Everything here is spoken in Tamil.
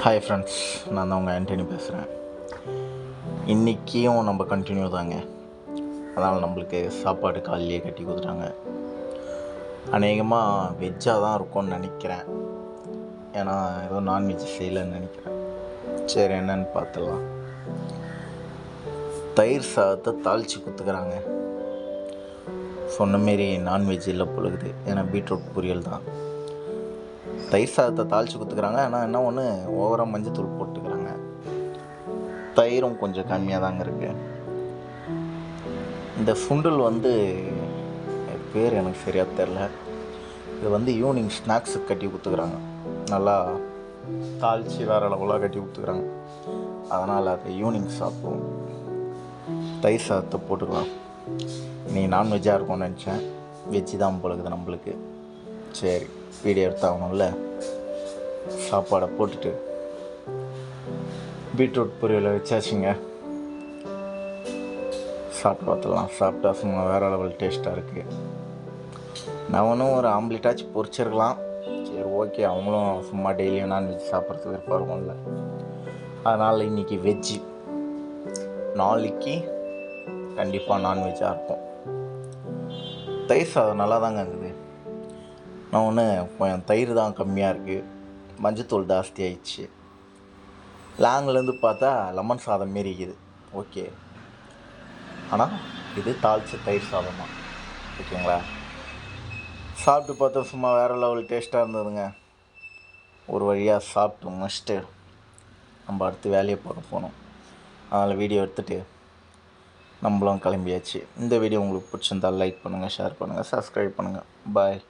ஹாய் ஃப்ரெண்ட்ஸ், நான் தான் உங்கள் ஆண்டனி பேசுகிறேன். இன்றைக்கியும் நம்ம கண்டினியூ தாங்க. அதனால் நம்மளுக்கு சாப்பாடு காலையிலேயே கட்டி கொடுத்துட்டாங்க. அநேகமாக வெஜ்ஜாக தான் இருக்கும்னு நினைக்கிறேன். ஏன்னா ஏதோ நான்வெஜ் செய்யலைன்னு நினைக்கிறேன். சரி, என்னன்னு பார்த்துடலாம். தயிர் சாதத்தை தாளித்து கொடுத்துக்கிறாங்க. சொன்ன மாரி நான்வெஜ் இல்லை பொழுது, ஏன்னா பீட்ரூட் பொரியல் தான். தயிர் சாதத்தை தாளித்து கொடுத்துக்கிறாங்க. ஆனால் என்ன ஒன்று, ஓவராக மஞ்சத்தூள் போட்டுக்கிறாங்க. தயிரும் கொஞ்சம் கம்மியாக தாங்க இருக்குது. இந்த சுண்டல் பேர் எனக்கு சரியாக தெரில. இது ஈவினிங் ஸ்நாக்ஸுக்கு கட்டி கொடுத்துக்கிறாங்க. நல்லா தாளித்து வேறு அளவுலாம் கட்டி கொடுத்துக்கிறாங்க. அதனால் அதை ஈவினிங் சாப்பிடுவோம். தயிர் சாதத்தை போட்டுக்கலாம். நீ நான்வெஜ்ஜாக இருக்கும்னு நினச்சேன். வெஜ்ஜு தான் போலுக்குது நம்மளுக்கு. சரி, வீடியோ எடுத்தாகணும்ல. சாப்பாடை போட்டுட்டு பீட்ரூட் பொரியலை வச்சாச்சுங்க. சாப்பிட்டு பார்த்துடலாம். சாப்பிட்டா சும்மா வேறு லெவல் டேஸ்ட்டாக இருக்குது. நான் ஒன்றும் ஒரு ஆம்லேட்டாச்சு பொரிச்சிருக்கலாம். சரி, ஓகே, அவங்களும் சும்மா டெய்லியும் நான்வெஜ் சாப்பிட்றதுக்கு விருப்பம் இருக்கும்ல. அதனால் இன்றைக்கி வெஜ்ஜு, நாளைக்கு கண்டிப்பாக நான்வெஜ்ஜாக இருக்கும். தயிர் சாதம் நல்லா தாங்க இருக்குது. நான் ஒன்று கொஞ்சம் தயிர் தான் கம்மியாக இருக்குது, மஞ்சத்தூள் ஜாஸ்தி ஆயிடுச்சு. லாங்லேருந்து பார்த்தா லெமன் சாதம் மாரி இருக்குது. ஓகே, ஆனால் இது தாளித்த தயிர் சாதம் தான். ஓகேங்களா? சாப்பிட்டு பார்த்தா சும்மா வேறு லெவல் டேஸ்ட்டாக இருந்ததுங்க. ஒரு வழியாக சாப்பிட்டு முடிச்சுட்டு நம்ம அடுத்து வேலையை பார்க்க போனோம். அதனால் வீடியோ எடுத்துகிட்டு நம்மளும் கிளம்பியாச்சு. இந்த வீடியோ உங்களுக்கு பிடிச்சிருந்தால் லைக் பண்ணுங்கள், ஷேர் பண்ணுங்கள், சப்ஸ்கிரைப் பண்ணுங்கள். பாய்.